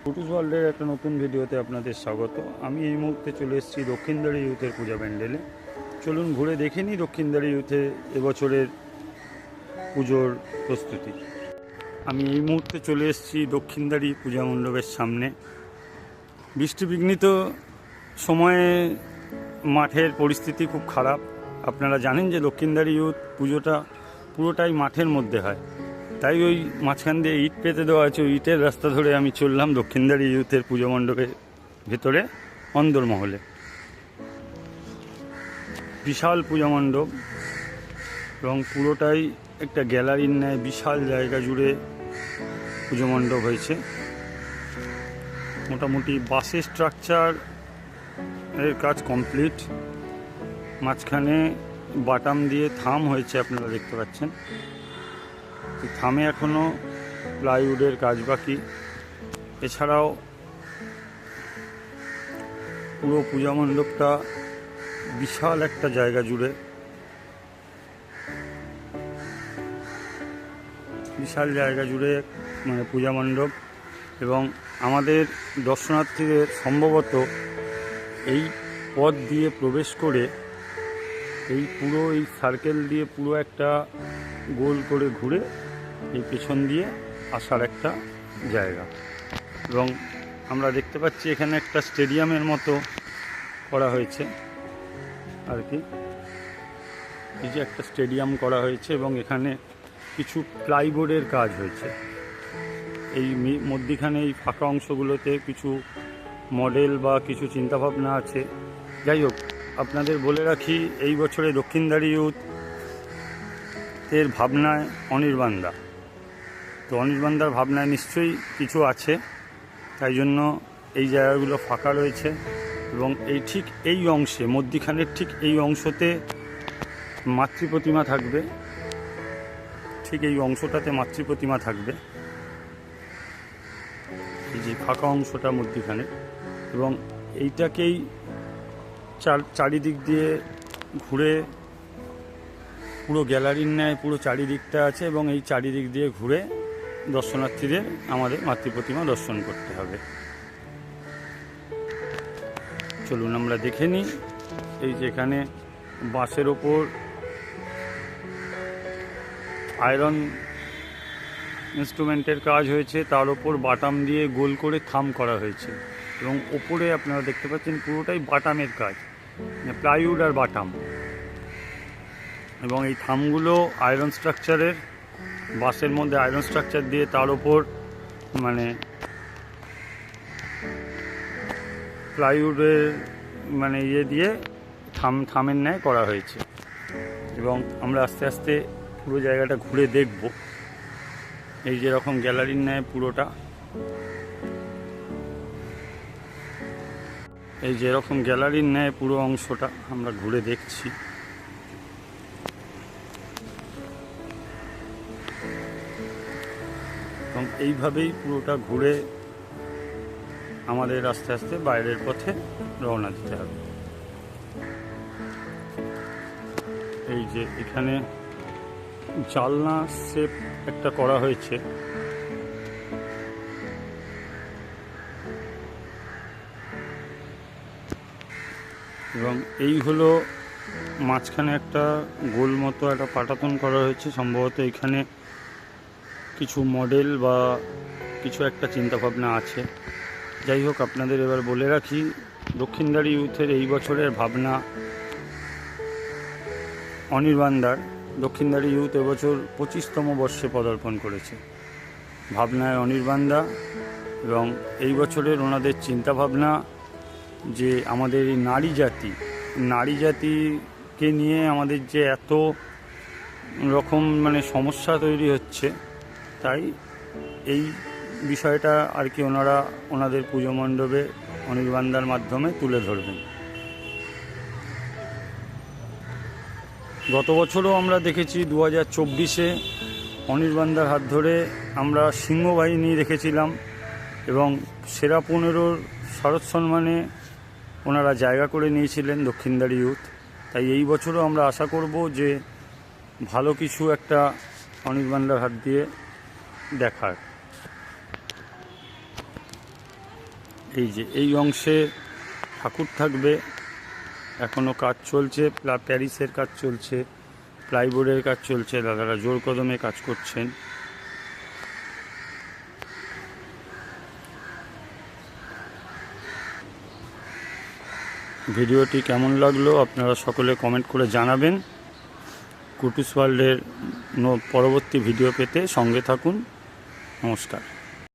ফুটুস ওয়ার্ল্ডের একটা নতুন ভিডিওতে আপনাদের স্বাগত। আমি এই মুহূর্তে চলে এসেছি দক্ষিণদ্বারী ইউথের পূজা প্যান্ডেলে। চলুন ঘুরে দেখে নিই দক্ষিণদ্বারী ইউথে এবছরের পুজোর প্রস্তুতি। আমি এই মুহূর্তে চলে এসেছি দক্ষিণদ্বারী পূজা মণ্ডপের সামনে। বৃষ্টিবিঘ্নিত সময়ে মাঠের পরিস্থিতি খুব খারাপ। আপনারা জানেন যে দক্ষিণদ্বারী ইউথ পুজোটা পুরোটাই মাঠের মধ্যে হয়, তাই ওই মাঝখান দিয়ে ইট পেতে দেওয়া আছে। ওই ইটের রাস্তা ধরে আমি চললাম দক্ষিণদ্বারী ইউথের পুজো মণ্ডপের ভেতরে অন্দরমহলে। বিশাল পূজা মণ্ডপ এবং পুরোটাই একটা গ্যালারির ন্যায় বিশাল জায়গা জুড়ে পুজো মণ্ডপ হয়েছে। মোটামুটি বাসের স্ট্রাকচার এর কাজ কমপ্লিট। মাঝখানে বাটাম দিয়ে থাম হয়েছে, আপনারা দেখতে পাচ্ছেন। থামে এখনও প্লাইউডের কাজ বাকি। এছাড়াও পুরো পূজা মণ্ডপটা বিশাল একটা জায়গা জুড়ে, মানে পূজা মণ্ডপ। এবং আমাদের দর্শনার্থীদের সম্ভবত এই পথ দিয়ে প্রবেশ করে এই সার্কেল দিয়ে পুরো একটা গোল করে ঘুরে এই পেছন দিয়ে আসার একটা জায়গা। এবং আমরা দেখতে পাচ্ছি এখানে একটা স্টেডিয়ামের মতো করা হয়েছে আর কি। এই যে একটা স্টেডিয়াম করা হয়েছে এবং এখানে কিছু প্লাইবোর্ডের কাজ হয়েছে। এই মধ্যিখানে এই ফাঁকা অংশগুলোতে কিছু মডেল বা কিছু চিন্তাভাবনা আছে। যাই হোক, আপনাদের বলে রাখি, এই বছরে দক্ষিণদ্বারী ইউথ এর ভাবনায় অনির্বাণদা, তো অনির্বাণদার ভাবনায় নিশ্চয়ই কিছু আছে, তাই জন্য এই জায়গাগুলো ফাঁকা রয়েছে। এবং এই ঠিক এই অংশে মধ্যিখানের ঠিক এই অংশতে মাতৃ প্রতিমা থাকবে, ঠিক এই অংশটাতে মাতৃ প্রতিমা থাকবে, এই যে ফাঁকা অংশটা মধ্যিখানে। এবং এইটাকেই চারিদিক দিয়ে ঘুরে পুরো গ্যালারির ন্যায় পুরো চারিদিকটা আছে এবং এই চারিদিক দিয়ে ঘুরে দর্শনার্থীদের আমাদের মাতৃ প্রতিমা দর্শন করতে হবে। চলুন আমরা দেখে নিই। এই যে এখানে বাঁশের ওপর আয়রন ইনস্ট্রুমেন্টের কাজ হয়েছে, তার ওপর বাটাম দিয়ে গোল করে থাম করা হয়েছে। এবং ওপরে আপনারা দেখতে পাচ্ছেন পুরোটাই বাটামের কাজ, প্লাইউড আর বাটাম। এবং এই থামগুলো আয়রন স্ট্রাকচারের, বাসের মধ্যে আয়রন স্ট্রাকচার দিয়ে তার ওপর মানে প্লাইউডের মানে দিয়ে থামের ন্যায় করা হয়েছে। এবং আমরা আস্তে আস্তে পুরো জায়গাটা ঘুরে দেখব। এই যেরকম গ্যালারির ন্যায় পুরোটা, এই যেরকম গ্যালারির ন্যায় পুরো অংশটা আমরা ঘুরে দেখছি। এবং এইভাবেই পুরোটা ঘুরে আমাদের আস্তে আস্তে বাইরের পথে রওনা দিতে হবে। এই যে এখানে জানলা শেপ একটা করা হয়েছে, এবং এই হলো মাঝখানে একটা গোল মতো একটা পাটাতন করা হয়েছে। সম্ভবত এখানে কিছু মডেল বা কিছু একটা চিন্তাভাবনা আছে। যাই হোক, আপনাদের এবার বলে রাখি, দক্ষিণদ্বারী ইউথের এই বছরের ভাবনা অনির্বাণদার। দক্ষিণদ্বারী ইউথ এবছর 25তম বর্ষে পদার্পণ করেছে। ভাবনায় অনির্বাণদা। এবং এই বছরের ওনাদের চিন্তাভাবনা যে আমাদের এই নারী জাতিকে নিয়ে আমাদের যে এত রকম মানে সমস্যা তৈরি হচ্ছে, তাই এই বিষয়টা আর কি ওনাদের পুজো মণ্ডপে অনির্বাণদার মাধ্যমে তুলে ধরবেন। গত বছরও আমরা দেখেছি 2024-এ অনির্বাণদার হাত ধরে আমরা সিংহবাহিনী রেখেছিলাম এবং সেরা 15-র শরৎ সম্মানে ওনারা জায়গা করে নিয়েছিলেন দক্ষিণদ্বারী ইউথ। তাই এই বছরও আমরা আশা করব যে ভালো কিছু একটা অনির্বাণদার হাত দিয়ে দেখার। এই যে এই অংশে ঠাকুর থাকবে, এখনও কাজ চলছে, প্যারিসের কাজ চলছে, প্লাইবোর্ডের কাজ চলছে, দাদারা জোর কদমে কাজ করছেন। ভিডিওটি কেমন লাগলো আপনারা সকলে কমেন্ট করে জানাবেন। কুটুস ওয়ার্ল্ডের পরবর্তী ভিডিও পেতে সঙ্গে থাকুন। নমস্কার।